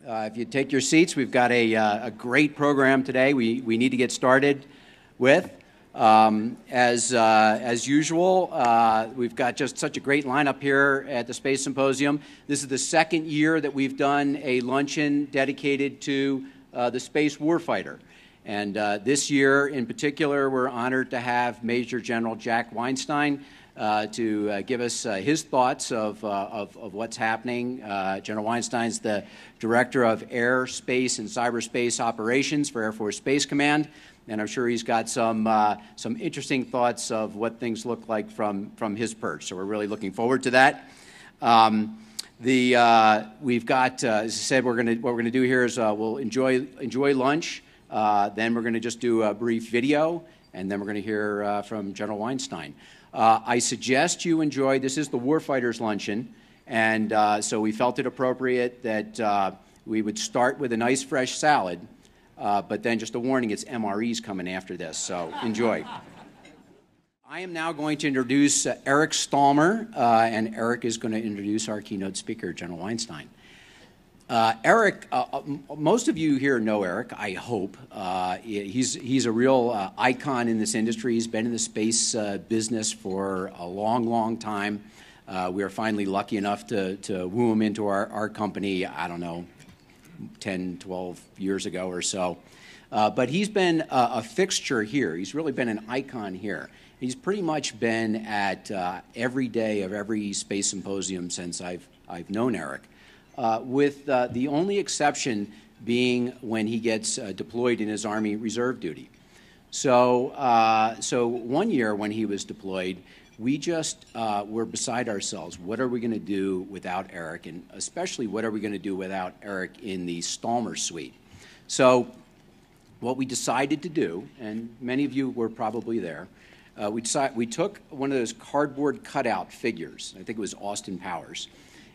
If you take your seats, we've got a great program today. We need to get started with. As usual, we've got just such a great lineup here at the Space Symposium. This is the second year that we've done a luncheon dedicated to the space warfighter. And this year in particular, we're honored to have Major General Jack Weinstein to give us his thoughts of what's happening. General Weinstein's the Director of Air, Space, and Cyberspace Operations for Air Force Space Command, and I'm sure he's got some interesting thoughts of what things look like from his perch. So we're really looking forward to that. We've got, as I said, what we're gonna do here is we'll enjoy lunch. Then we're going to just do a brief video, and then we're going to hear from General Weinstein. I suggest you enjoy, this is the Warfighters Luncheon, and so we felt it appropriate that we would start with a nice fresh salad, but then just a warning, it's MREs coming after this, so enjoy. I am now going to introduce Eric Stallmer, and Eric is going to introduce our keynote speaker, General Weinstein. Eric, most of you here know Eric, I hope. He's a real icon in this industry. He's been in the space business for a long, long time. We are finally lucky enough to woo him into our company, I don't know, 10, 12 years ago or so. But he's been a fixture here. He's really been an icon here. He's pretty much been at every day of every space symposium since I've known Eric. With the only exception being when he gets deployed in his Army Reserve duty. So one year when he was deployed, we just were beside ourselves. What are we going to do without Eric? And especially, what are we going to do without Eric in the Stallmer suite? So what we decided to do, and many of you were probably there, we took one of those cardboard cutout figures. I think it was Austin Powers.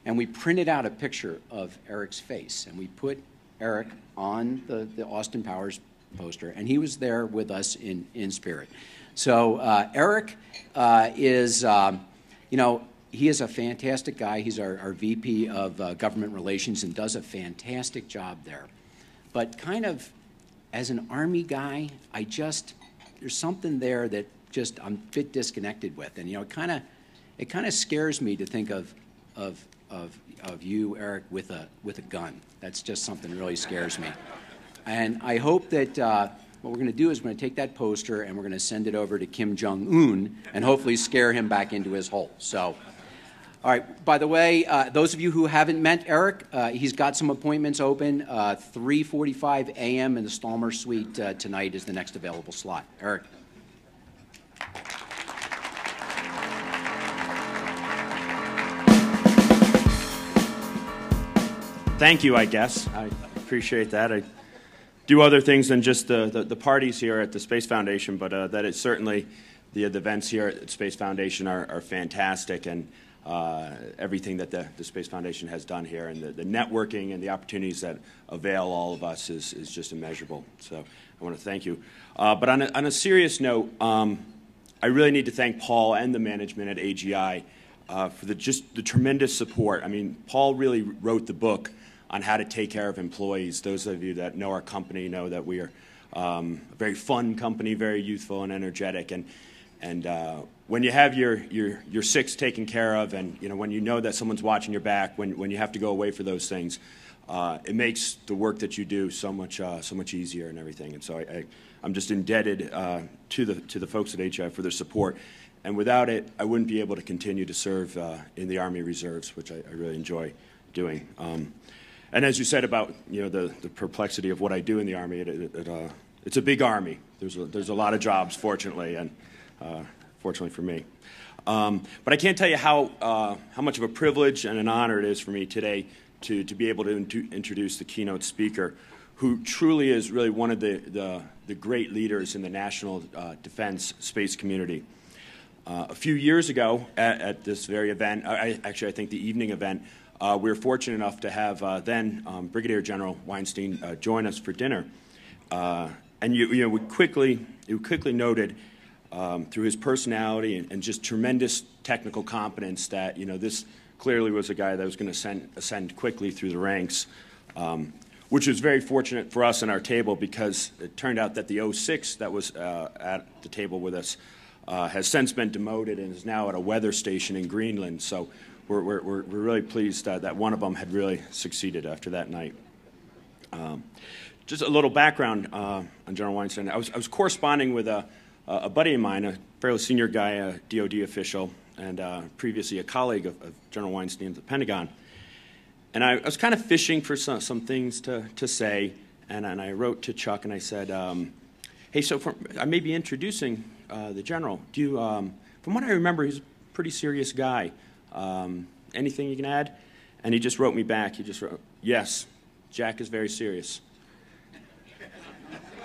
And we printed out a picture of Eric's face, and we put Eric on the Austin Powers poster, and he was there with us in spirit. So Eric is, he is a fantastic guy. He's our VP of Government Relations and does a fantastic job there. But kind of, as an Army guy, there's something there that just I'm a bit disconnected with, and it kind of scares me to think of you, Eric, with a gun. That's just something that really scares me. And I hope that what we're going to do is we're going to take that poster and we're going to send it over to Kim Jong-un and hopefully scare him back into his hole. So, all right, by the way, those of you who haven't met Eric, he's got some appointments open. 3:45 a.m. in the Stallmer suite tonight is the next available slot. Eric. Thank you, I guess. I appreciate that. I do other things than just the parties here at the Space Foundation, but that is certainly the events here at Space Foundation are fantastic, and everything that the Space Foundation has done here, and the networking and the opportunities that avail all of us is just immeasurable. So I want to thank you. But on a serious note, I really need to thank Paul and the management at AGI for the tremendous support. I mean, Paul really wrote the book on how to take care of employees. Those of you that know our company know that we are a very fun company, very youthful and energetic. And when you have your six taken care of, and when you know that someone's watching your back, when you have to go away for those things, it makes the work that you do so much easier and everything. And so I'm just indebted to the folks at AGI for their support. And without it, I wouldn't be able to continue to serve in the Army Reserves, which I really enjoy doing. And as you said about the perplexity of what I do in the Army, it's a big Army. There's a lot of jobs, fortunately, and fortunately for me. But I can't tell you how much of a privilege and an honor it is for me today to be able to introduce the keynote speaker, who truly is really one of the great leaders in the national defense space community. A few years ago at this very event, I think the evening event, we were fortunate enough to have then Brigadier General Weinstein join us for dinner. And we quickly noted through his personality and just tremendous technical competence that this clearly was a guy that was going to ascend quickly through the ranks. which was very fortunate for us in our table because it turned out that the 06 that was at the table with us has since been demoted and is now at a weather station in Greenland. So we're really pleased that one of them had really succeeded after that night. Just a little background on General Weinstein. I was corresponding with a buddy of mine, a fairly senior guy, a DOD official, and previously a colleague of General Weinstein at the Pentagon. And I was kind of fishing for some things to say, and I wrote to Chuck and I said, hey, so I may be introducing the General. Do you, from what I remember, he's a pretty serious guy. Anything you can add? And he just wrote me back. He just wrote, yes, Jack is very serious.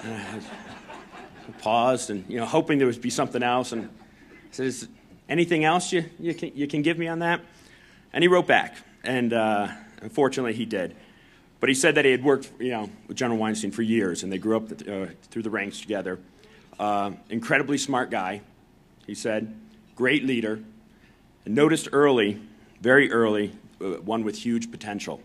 And I paused and, hoping there would be something else, and I said, is anything else you can give me on that? And he wrote back, and unfortunately he did. But he said that he had worked, with General Weinstein for years, and they grew up through the ranks together. Incredibly smart guy, he said, great leader, and noticed early, very early, one with huge potential.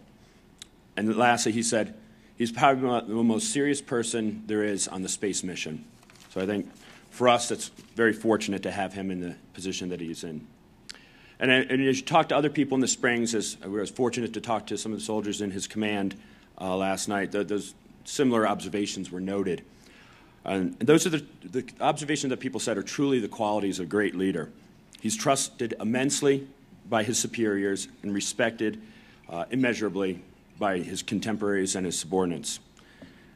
And lastly, he said, he's probably the most serious person there is on the space mission. So I think for us, it's very fortunate to have him in the position that he's in. And as you talk to other people in the Springs, as I was fortunate to talk to some of the soldiers in his command last night, those similar observations were noted. And those are the observations that people said are truly the qualities of a great leader. He's trusted immensely by his superiors and respected immeasurably by his contemporaries and his subordinates.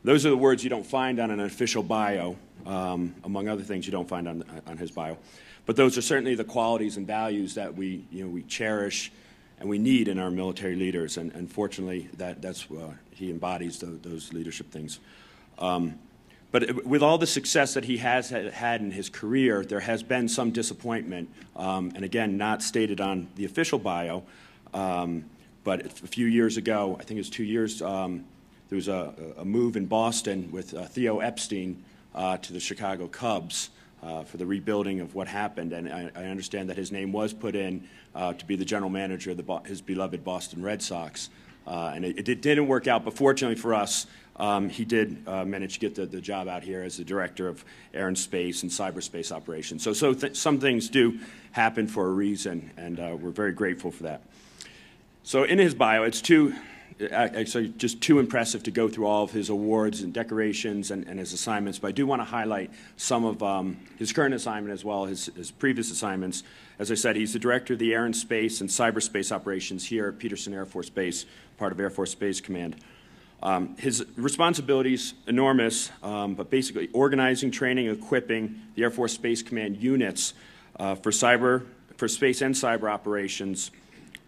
Those are the words you don't find on an official bio, among other things you don't find on his bio. But those are certainly the qualities and values that we cherish and we need in our military leaders. And fortunately, that's he embodies those leadership things. But with all the success that he has had in his career, there has been some disappointment, and again, not stated on the official bio. But a few years ago, I think it was 2 years, there was a move in Boston with Theo Epstein to the Chicago Cubs for the rebuilding of what happened. And I understand that his name was put in to be the general manager of his beloved Boston Red Sox. And it didn't work out, but fortunately for us, he did manage to get the job out here as the director of air and space and cyberspace operations. So some things do happen for a reason, and we're very grateful for that. So in his bio, it's just too impressive to go through all of his awards and decorations and his assignments, but I do want to highlight some of his current assignment as well as his previous assignments. As I said, he's the director of the air and space and cyberspace operations here at Peterson Air Force Base, part of Air Force Space Command. His responsibilities enormous, but basically organizing, training, equipping the Air Force Space Command units for space and cyber operations,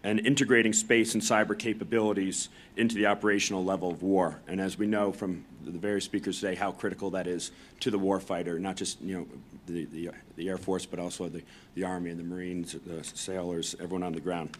and integrating space and cyber capabilities into the operational level of war. And as we know from the various speakers today, how critical that is to the warfighter, not just the Air Force, but also the Army and the Marines, the sailors, everyone on the ground.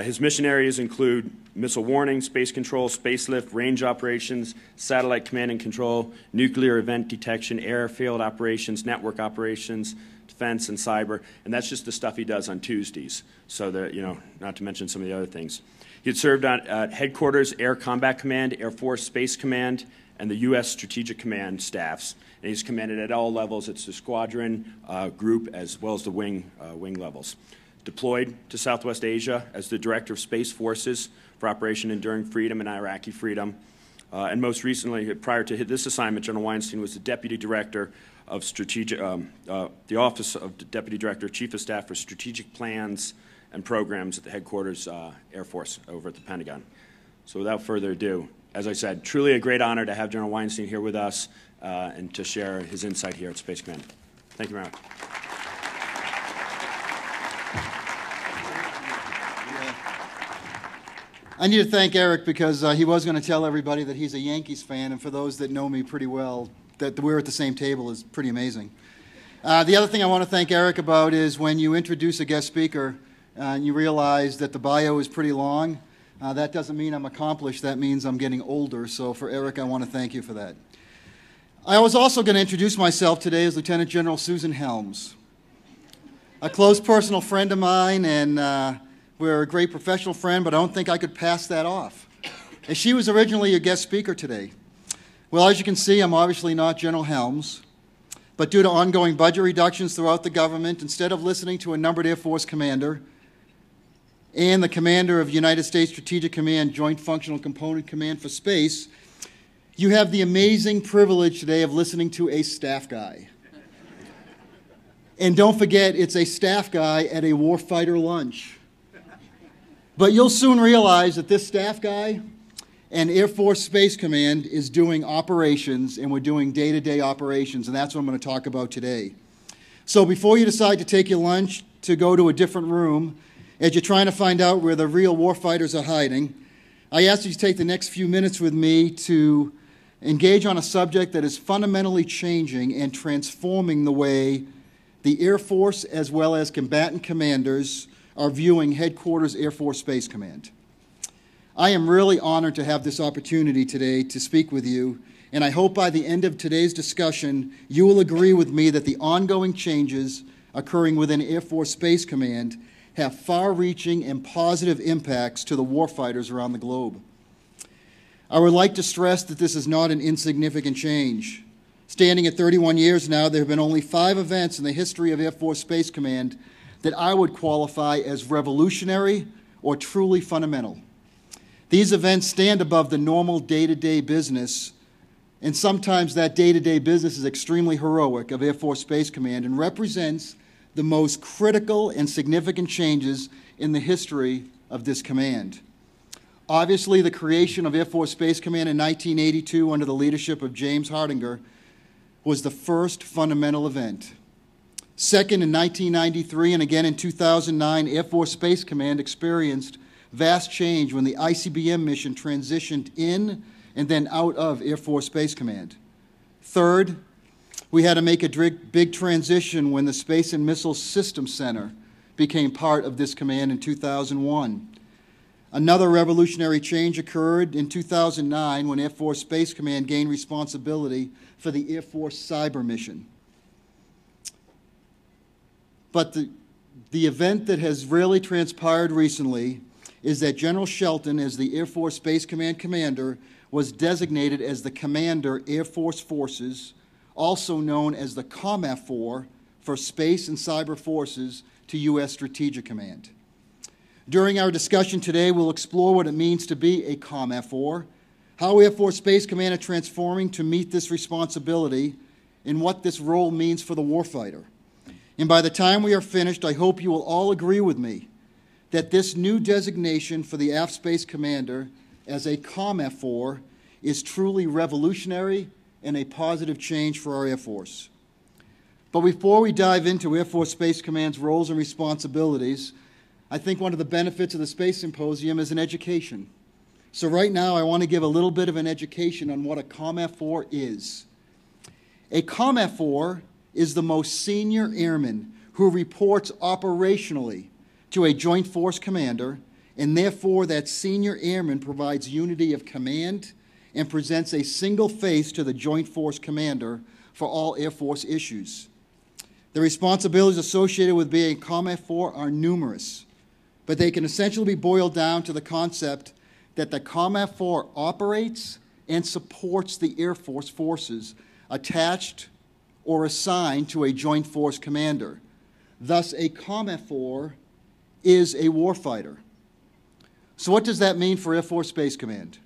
His mission areas include missile warning, space control, space lift, range operations, satellite command and control, nuclear event detection, airfield operations, network operations, defense and cyber, and that's just the stuff he does on Tuesdays. So that, not to mention some of the other things. He had served at Headquarters, Air Combat Command, Air Force Space Command, and the U.S. Strategic Command staffs. And he's commanded at all levels. It's the squadron, group, as well as the wing levels. Deployed to Southwest Asia as the Director of Space Forces for Operation Enduring Freedom and Iraqi Freedom. And most recently, prior to this assignment, General Weinstein was the Deputy Director of the Office of Deputy Director, Chief of Staff for Strategic Plans and Programs at the Headquarters Air Force over at the Pentagon. So without further ado, as I said, truly a great honor to have General Weinstein here with us and to share his insight here at Space Command. Thank you very much. I need to thank Eric because he was going to tell everybody that he's a Yankees fan, and for those that know me pretty well, that we're at the same table is pretty amazing. The other thing I want to thank Eric about is when you introduce a guest speaker and you realize that the bio is pretty long, that doesn't mean I'm accomplished, that means I'm getting older. So for Eric, I want to thank you for that. I was also going to introduce myself today as Lieutenant General Susan Helms, a close personal friend of mine, and we're a great professional friend, but I don't think I could pass that off And she was originally a guest speaker today. Well, as you can see, I'm obviously not General Helms, but due to ongoing budget reductions throughout the government, instead of listening to a numbered Air Force commander and the commander of United States Strategic Command Joint Functional Component Command for Space, you have the amazing privilege today of listening to a staff guy. And don't forget, it's a staff guy at a warfighter lunch. But you'll soon realize that this staff guy and Air Force Space Command is doing operations, and we're doing day-to-day operations, and that's what I'm going to talk about today. So before you decide to take your lunch to go to a different room, as you're trying to find out where the real warfighters are hiding, I ask you to take the next few minutes with me to engage on a subject that is fundamentally changing and transforming the way the Air Force as well as combatant commanders are viewing Headquarters Air Force Space Command. I am really honored to have this opportunity today to speak with you, and I hope by the end of today's discussion you will agree with me that the ongoing changes occurring within Air Force Space Command have far-reaching and positive impacts to the warfighters around the globe. I would like to stress that this is not an insignificant change. Standing at 31 years now, there have been only 5 events in the history of Air Force Space Command that I would qualify as revolutionary or truly fundamental. These events stand above the normal day-to-day business, and sometimes that day-to-day business is extremely heroic of Air Force Space Command and represents the most critical and significant changes in the history of this command. Obviously, the creation of Air Force Space Command in 1982 under the leadership of James Hardinger was the first fundamental event. Second, in 1993 and again in 2009, Air Force Space Command experienced vast change when the ICBM mission transitioned in and then out of Air Force Space Command. Third, we had to make a big transition when the Space and Missile Systems Center became part of this command in 2001. Another revolutionary change occurred in 2009 when Air Force Space Command gained responsibility for the Air Force Cyber mission. But the event that has really transpired recently is that General Shelton, as the Air Force Space Command commander, was designated as the Commander Air Force Forces, also known as the COMAF for Space and Cyber Forces, to U.S. Strategic Command. During our discussion today, we'll explore what it means to be a COMAF, how Air Force Space Command is transforming to meet this responsibility, and what this role means for the warfighter. And by the time we are finished, I hope you will all agree with me that this new designation for the AF Space Commander as a COMAF is truly revolutionary and a positive change for our Air Force. But before we dive into Air Force Space Command's roles and responsibilities, I think one of the benefits of the Space Symposium is an education. So right now I want to give a little bit of an education on what a COMAF is. A COMAF is the most senior airman who reports operationally to a Joint Force commander, and therefore that senior airman provides unity of command and presents a single face to the Joint Force commander for all Air Force issues. The responsibilities associated with being a COMAF are numerous, but they can essentially be boiled down to the concept that the COMAF operates and supports the Air Force forces attached or assigned to a Joint Force commander. Thus, a COMAF is a warfighter. So what does that mean for Air Force Space Command?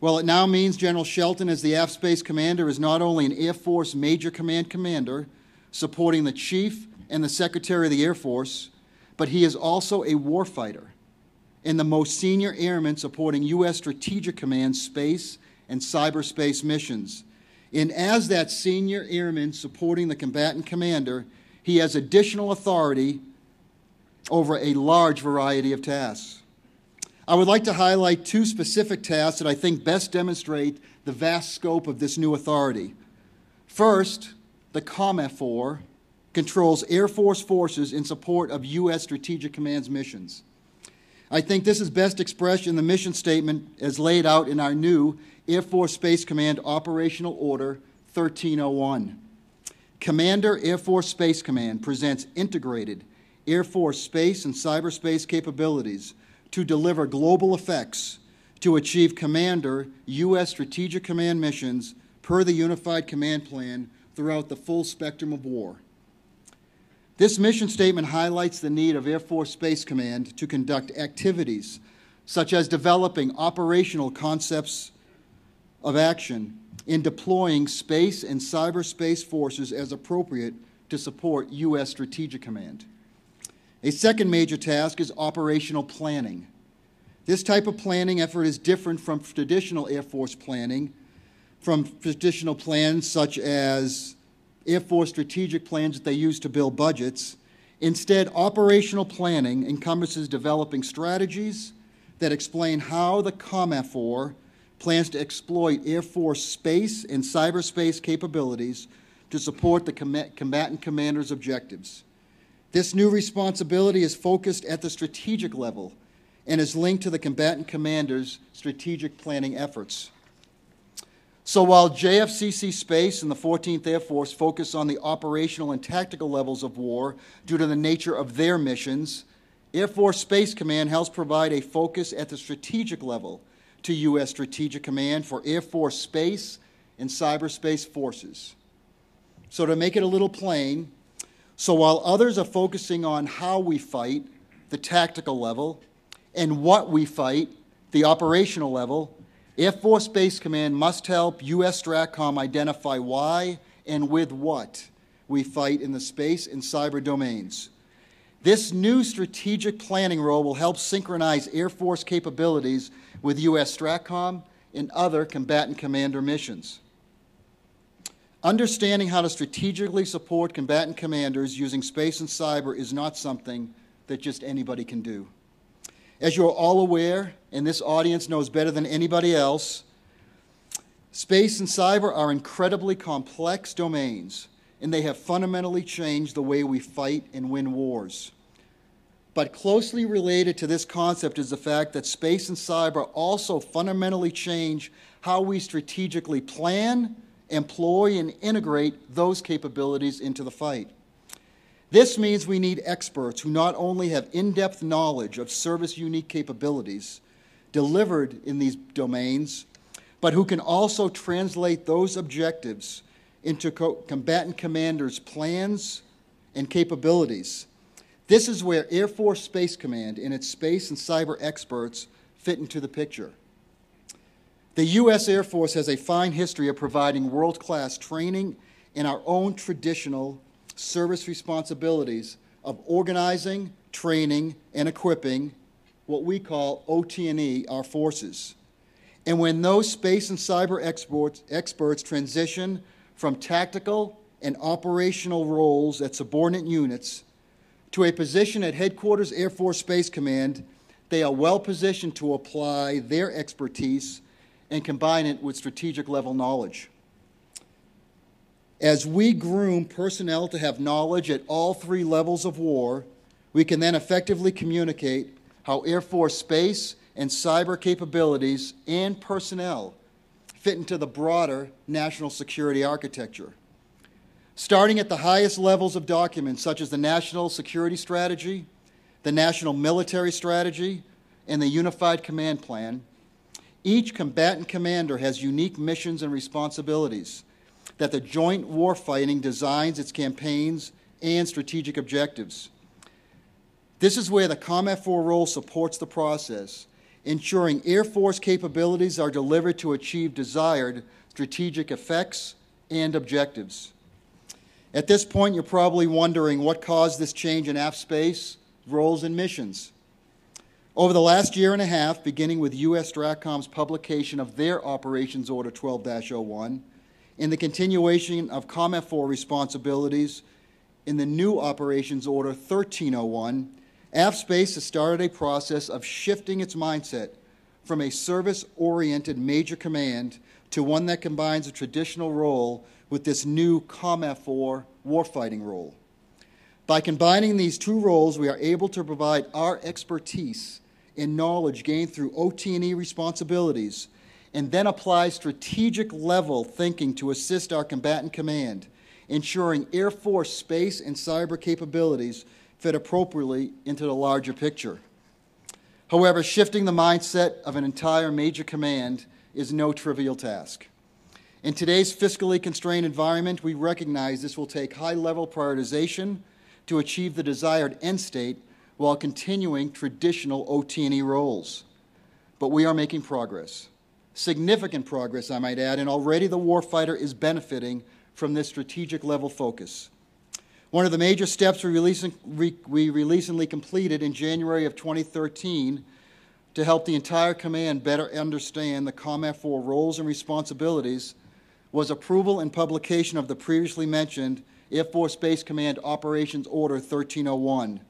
Well, it now means General Shelton, as the AF Space Commander, is not only an Air Force Major Command Commander supporting the Chief and the Secretary of the Air Force, but he is also a warfighter and the most senior airman supporting U.S. Strategic Command space and cyberspace missions. And as that senior airman supporting the combatant commander, he has additional authority over a large variety of tasks. I would like to highlight 2 specific tasks that I think best demonstrate the vast scope of this new authority. First, the COMAF controls Air Force forces in support of U.S. Strategic Command's missions. I think this is best expressed in the mission statement as laid out in our new Air Force Space Command Operational Order 1301. Commander Air Force Space Command presents integrated Air Force space and cyberspace capabilities to deliver global effects to achieve Commander U.S. Strategic Command missions per the Unified Command Plan throughout the full spectrum of war. This mission statement highlights the need of Air Force Space Command to conduct activities such as developing operational concepts of action in deploying space and cyberspace forces as appropriate to support U.S. Strategic Command. A second major task is operational planning. This type of planning effort is different from traditional Air Force planning, from traditional plans such as Air Force strategic plans that they use to build budgets. Instead, operational planning encompasses developing strategies that explain how the COMAF plans to exploit Air Force space and cyberspace capabilities to support the combatant commander's objectives. This new responsibility is focused at the strategic level and is linked to the combatant commander's strategic planning efforts. So while JFCC Space and the 14th Air Force focus on the operational and tactical levels of war due to the nature of their missions, Air Force Space Command helps provide a focus at the strategic level to U.S. Strategic Command for Air Force space and cyberspace forces. So to make it a little plain, so while others are focusing on how we fight, the tactical level, and what we fight, the operational level, Air Force Space Command must help U.S. STRATCOM identify why and with what we fight in the space and cyber domains. This new strategic planning role will help synchronize Air Force capabilities with U.S. STRATCOM and other combatant commander missions. Understanding how to strategically support combatant commanders using space and cyber is not something that just anybody can do. As you are all aware, and this audience knows better than anybody else, space and cyber are incredibly complex domains, and they have fundamentally changed the way we fight and win wars. But closely related to this concept is the fact that space and cyber also fundamentally change how we strategically plan, employ, and integrate those capabilities into the fight. This means we need experts who not only have in-depth knowledge of service-unique capabilities delivered in these domains, but who can also translate those objectives into combatant commanders' plans and capabilities. This is where Air Force Space Command and its space and cyber experts fit into the picture. The U.S. Air Force has a fine history of providing world-class training in our own traditional service responsibilities of organizing, training, and equipping what we call OT&E, our forces. And when those space and cyber experts transition from tactical and operational roles at subordinate units to a position at Headquarters Air Force Space Command, they are well positioned to apply their expertise and combine it with strategic level knowledge. As we groom personnel to have knowledge at all three levels of war, we can then effectively communicate how Air Force space and cyber capabilities and personnel fit into the broader national security architecture. Starting at the highest levels of documents such as the National Security Strategy, the National Military Strategy, and the Unified Command Plan, each combatant commander has unique missions and responsibilities that the joint warfighting designs its campaigns and strategic objectives. This is where the COMAF role supports the process, ensuring Air Force capabilities are delivered to achieve desired strategic effects and objectives. At this point, you're probably wondering what caused this change in AF space, roles, and missions. Over the last year and a half, beginning with U.S. STRATCOM's publication of their Operations Order 12-01, and the continuation of COMAF responsibilities in the new Operations Order 1301, AF Space has started a process of shifting its mindset from a service-oriented major command to one that combines a traditional role with this new COMAF warfighting role. By combining these two roles, we are able to provide our expertise and knowledge gained through OT&E responsibilities and then apply strategic level thinking to assist our combatant command, ensuring Air Force space and cyber capabilities fit appropriately into the larger picture. However, shifting the mindset of an entire major command is no trivial task. In today's fiscally constrained environment, we recognize this will take high-level prioritization to achieve the desired end state while continuing traditional OT&E roles. But we are making progress. Significant progress, I might add, and already the warfighter is benefiting from this strategic level focus. One of the major steps we recently completed in January of 2013 to help the entire command better understand the COMAF 4 roles and responsibilities was approval and publication of the previously mentioned Air Force Space Command Operations Order 1301.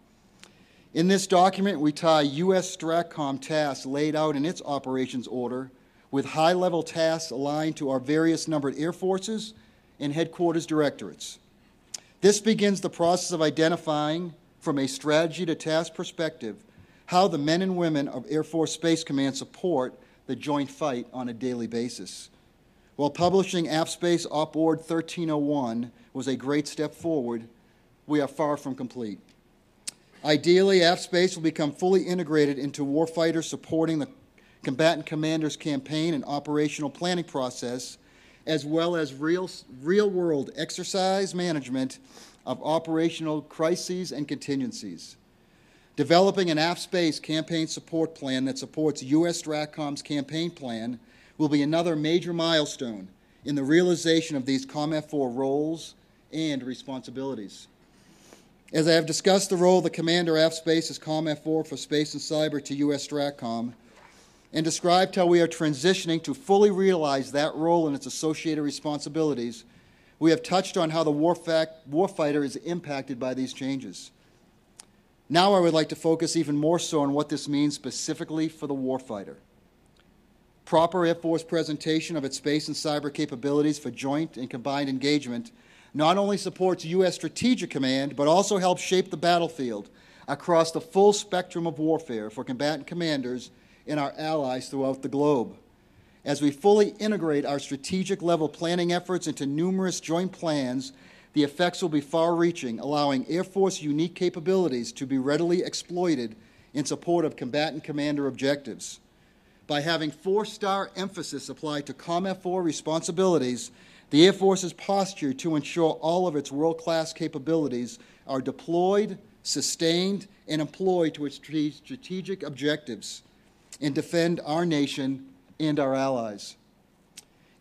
In this document, we tie U.S. STRATCOM tasks laid out in its operations order with high-level tasks aligned to our various numbered air forces and headquarters directorates. This begins the process of identifying, from a strategy to task perspective, how the men and women of Air Force Space Command support the joint fight on a daily basis. While publishing AFSpace Op Ord 1301 was a great step forward, we are far from complete. Ideally, AFSpace will become fully integrated into warfighters supporting the combatant commander's campaign and operational planning process, as well as real-world exercise management of operational crises and contingencies. Developing an AFSpace campaign support plan that supports U.S. STRATCOM's campaign plan will be another major milestone in the realization of these COMAF 4 roles and responsibilities. As I have discussed the role of the Commander AFSpace as COMAF 4 for Space and Cyber to U.S. STRATCOM, and described how we are transitioning to fully realize that role and its associated responsibilities, we have touched on how the warfighter is impacted by these changes. Now I would like to focus even more so on what this means specifically for the warfighter. Proper Air Force presentation of its space and cyber capabilities for joint and combined engagement not only supports U.S. Strategic Command, but also helps shape the battlefield across the full spectrum of warfare for combatant commanders and our allies throughout the globe. As we fully integrate our strategic level planning efforts into numerous joint plans, the effects will be far-reaching, allowing Air Force unique capabilities to be readily exploited in support of combatant commander objectives. By having 4-star emphasis applied to COMAF 4 responsibilities, the Air Force's posture to ensure all of its world-class capabilities are deployed, sustained, and employed to its strategic objectives and defend our nation and our allies.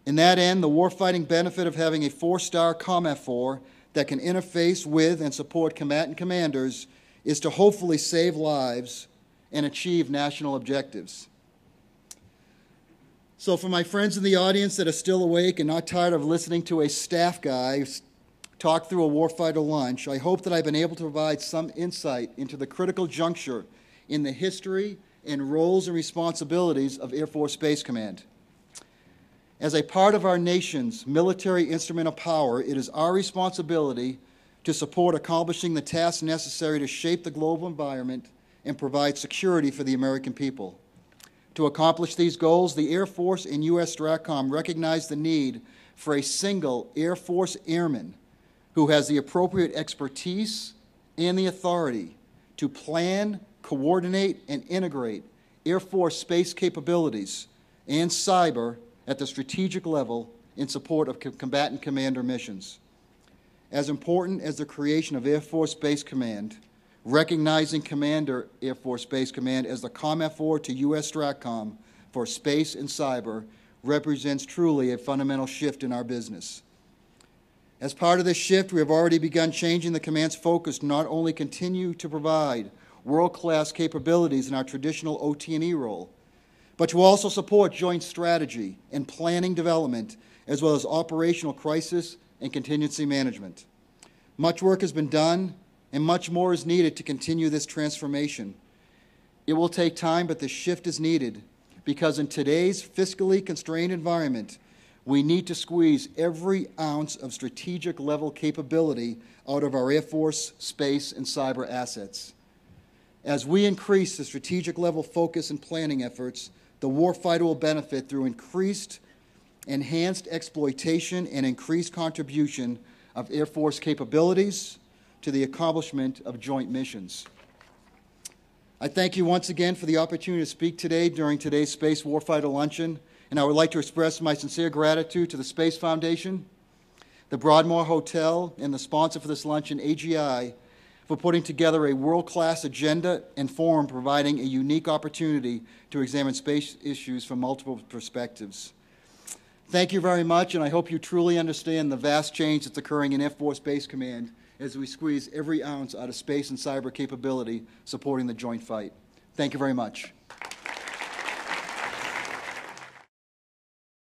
In that end, the warfighting benefit of having a 4-star COMAF 4 that can interface with and support combatant commanders is to hopefully save lives and achieve national objectives. So for my friends in the audience that are still awake and not tired of listening to a staff guy talk through a warfighter lunch, I hope that I've been able to provide some insight into the critical juncture in the history and roles and responsibilities of Air Force Space Command. As a part of our nation's military instrument of power, it is our responsibility to support accomplishing the tasks necessary to shape the global environment and provide security for the American people. To accomplish these goals, the Air Force and U.S. STRATCOM recognize the need for a single Air Force airman who has the appropriate expertise and the authority to plan, coordinate, and integrate Air Force space capabilities and cyber at the strategic level in support of combatant commander missions. As important as the creation of Air Force Space Command, recognizing Commander Air Force Space Command as the COMAF 4 to U.S. STRATCOM for space and cyber represents truly a fundamental shift in our business. As part of this shift, we have already begun changing the command's focus to not only continue to provide world-class capabilities in our traditional OT&E role, but to also support joint strategy and planning development, as well as operational crisis and contingency management. Much work has been done, and much more is needed to continue this transformation. It will take time, but the shift is needed, because in today's fiscally constrained environment, we need to squeeze every ounce of strategic level capability out of our Air Force, space, and cyber assets. As we increase the strategic level focus and planning efforts, the warfighter will benefit through enhanced exploitation and increased contribution of Air Force capabilities to the accomplishment of joint missions. I thank you once again for the opportunity to speak today during today's Space Warfighter Luncheon, and I would like to express my sincere gratitude to the Space Foundation, the Broadmoor Hotel, and the sponsor for this luncheon, AGI, for putting together a world-class agenda and forum providing a unique opportunity to examine space issues from multiple perspectives. Thank you very much, and I hope you truly understand the vast change that's occurring in F-4 Space Command as we squeeze every ounce out of space and cyber capability supporting the joint fight. Thank you very much.